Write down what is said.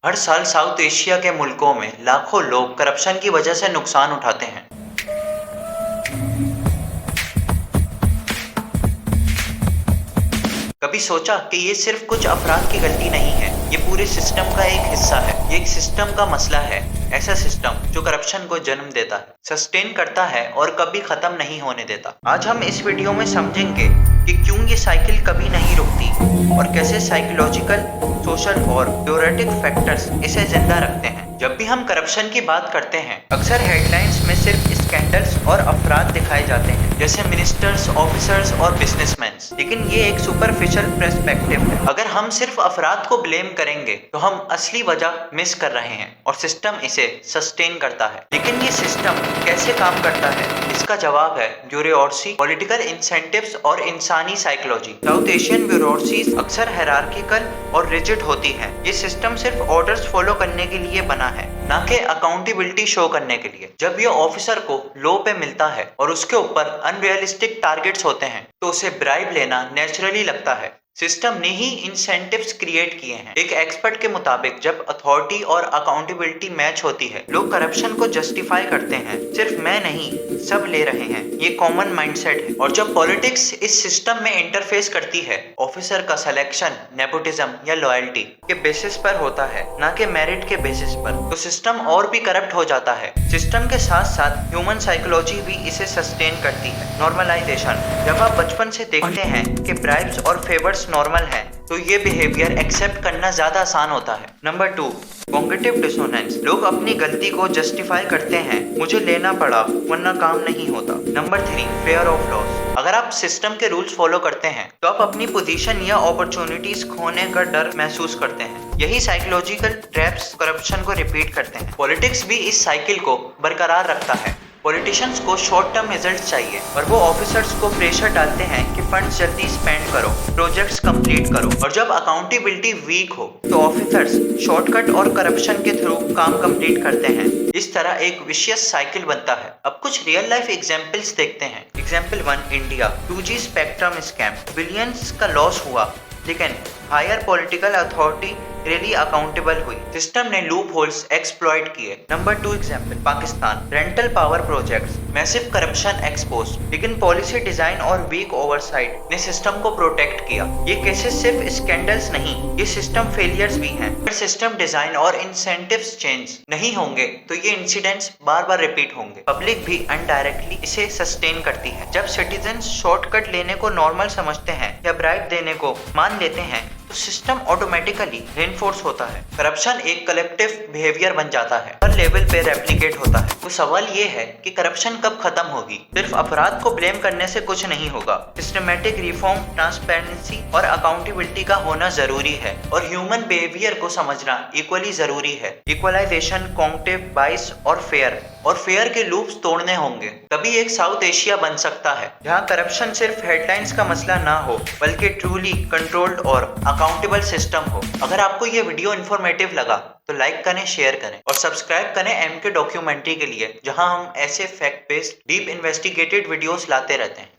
हर साल south Asia के मुल्कों में लाखों लोग करप्शन की वजह से नुकसान उठाते हैं। कभी सोचा कि ये सिर्फ कुछ अफराद की गलती नहीं है, ये पूरे सिस्टम का एक हिस्सा है। ये एक सिस्टम का मसला है, ऐसा सिस्टम जो करप्शन को जन्म देता है, सस्टेन करता है और कभी खत्म नहीं होने देता। आज हम इस वीडियो में समझेंगे कि क्यों ये साइकिल कभी नहीं रुकती और कैसे साइकोलॉजिकल, सोशल और थ्योरेटिक फैक्टर्स इसे जिंदा रखते हैं। जब भी हम करप्शन की बात करते हैं, अक्सर हेडलाइंस में सिर्फ स्कैंडल्स और अफराद दिखाए जाते हैं, जैसे मिनिस्टर्स, ऑफिसर्स और बिजनेसमैन। लेकिन ये एक सुपरफिशियल पर्सपेक्टिव है। अगर हम सिर्फ अफराद को ब्लेम करेंगे तो हम असली वजह मिस कर रहे हैं और सिस्टम इसे सस्टेन करता है। लेकिन ये सिस्टम कैसे काम करता है, इसका जवाब है ब्यूरोक्रेसी, पॉलिटिकल इंसेंटिव्स और इंसानी साइकोलॉजी। साउथ एशियन ब्यूरोक्रेसीज अक्सर हायरार्किकल और रिजिड होती है। ये सिस्टम सिर्फ ऑर्डर्स फॉलो करने के लिए बना है, ना कि अकाउंटेबिलिटी शो करने के लिए। जब ये ऑफिसर को लो पे मिलता है और उसके ऊपर अनरियलिस्टिक टारगेट्स होते हैं तो उसे ब्राइब लेना नेचुरली लगता है। सिस्टम ने ही इंसेंटिव्स क्रिएट किए हैं। एक एक्सपर्ट के मुताबिक जब अथॉरिटी और अकाउंटेबिलिटी मैच होती है, लोग करप्शन को जस्टिफाई करते हैं। सिर्फ मैं नहीं, सब ले रहे हैं, ये कॉमन माइंडसेट है। और जब पॉलिटिक्स इस सिस्टम में इंटरफेस करती है, ऑफिसर का सिलेक्शन नेपोटिज्म या लॉयल्टी के बेसिस पर होता है, ना कि मेरिट के बेसिस पर, तो सिस्टम और भी करप्ट हो जाता है। सिस्टम के साथ साथ ह्यूमन साइकोलॉजी भी इसे सस्टेन करती है। नॉर्मलाइजेशन, जब आप बचपन से देखते हैं कि ब्राइब्स और फेवर्स नॉर्मल है, तो ये बिहेवियर एक्सेप्ट करना ज्यादा आसान होता है। Number 2, cognitive dissonance. लोग अपनी गलती को जस्टिफाई करते हैं, मुझे लेना पड़ा वरना काम नहीं होता। Number 3, fair of loss. अगर आप सिस्टम के रूल्स फॉलो करते हैं तो आप अपनी पोजीशन या अपॉर्चुनिटीज खोने का डर महसूस करते हैं। यही साइकोलॉजिकल ट्रैप्स करप्शन को रिपीट करते हैं। पॉलिटिक्स भी इस साइकिल को बरकरार रखता है। पॉलिटिशियंस को शॉर्ट टर्म रिजल्ट चाहिए और वो ऑफिसर्स को प्रेशर डालते हैं कि फंड्स जल्दी स्पेंड करो, प्रोजेक्ट्स कंप्लीट करो। और जब अकाउंटेबिलिटी वीक हो तो ऑफिसर्स शॉर्टकट और करप्शन के थ्रू काम कंप्लीट करते हैं। इस तरह एक विशियस साइकिल बनता है। अब कुछ रियल लाइफ एग्जांपल्स देखते हैं। Example 1, India 2G spectrum scam. Billions का लॉस हुआ, लेकिन higher political authority really accountable हुई। सिस्टम ने लूप होल्स एक्सप्लॉइट किए। Number 2 example, Pakistan rental power projects, massive corruption expose, लेकिन पॉलिसी डिजाइन और वीक ओवरसाइट ने सिस्टम को प्रोटेक्ट किया। ये केसेस सिर्फ स्कैंडल्स नहीं, ये सिस्टम फेलियर्स भी हैं। अगर सिस्टम डिजाइन और इंसेंटिव्स चेंज नहीं होंगे तो ये इंसिडेंट्स बार बार रिपीट होंगे। पब्लिक भी अनडायरेक्टली इसे सस्टेन करती है। जब सिटीजन शॉर्टकट लेने को नॉर्मल समझते हैं या ब्राइब देने को मान लेते हैं तो सिस्टम ऑटोमेटिकली रेनफोर्स होता है। करप्शन एक कलेक्टिव बिहेवियर बन जाता है, हर लेवल पे रेप्लिकेट होता है। तो सवाल ये है कि करप्शन कब खत्म होगी? सिर्फ अपराध को ब्लेम करने से कुछ नहीं होगा। सिस्टमेटिक रिफॉर्म, ट्रांसपेरेंसी और अकाउंटेबिलिटी का होना जरूरी है और ह्यूमन बिहेवियर को समझना इक्वली जरूरी है। इक्वलाइजेशन, कॉग्निटिव बाइस और फेयर के लूप्स तोड़ने होंगे, तभी एक साउथ एशिया बन सकता है जहाँ करप्शन सिर्फ हेडलाइंस का मसला ना हो, बल्कि ट्रूली कंट्रोल्ड और अकाउंटेबल सिस्टम हो। अगर आपको ये वीडियो इन्फॉर्मेटिव लगा तो लाइक करें, शेयर करें और सब्सक्राइब करें MK डॉक्यूमेंट्री के लिए, जहां हम ऐसे fact based deep investigated videos लाते रहते हैं।